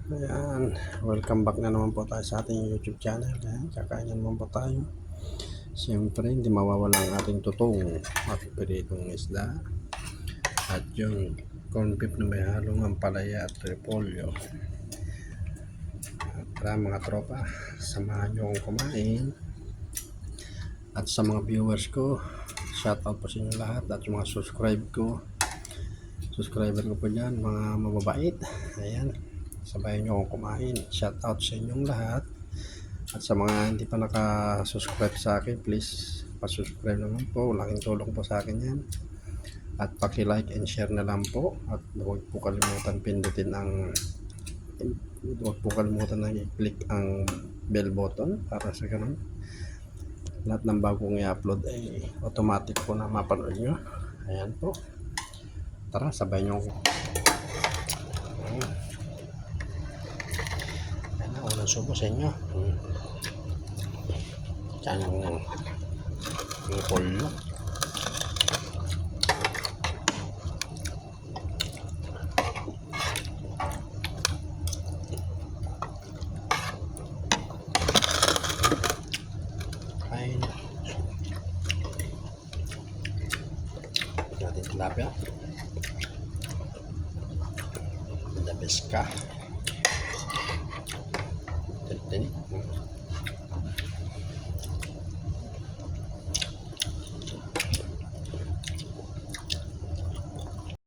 Ayan, welcome back na naman po tayo sa ating YouTube channel. Ayan, kakain na naman po tayo. Siyempre, hindi mawawala ang ating tutong at piritong isda at yung corn beef na may halong ampalaya at repolyo. At tara mga tropa, samahan nyo akong kumain. At sa mga viewers ko, shout out po sa inyo lahat at yung mga subscriber ko po dyan, mga mababait. Ayan, sabayan nyo akong kumain. Shout out sa inyong lahat. At sa mga hindi pa nakasubscribe sa akin, please pasubscribe naman po. Laking tulong po sa akin yan. At paki-like and share na lang po. At huwag po kalimutan pindutin huwag po kalimutan na i-click ang bell button para sa ganun lahat ng bagong i-upload ay automatic po na mapanood nyo. Ayan po. Tara, sabay nyo. Ayan na, unang subo sa inyo. Diyan yung pollo. Kain. Natin tilapia. The best ka.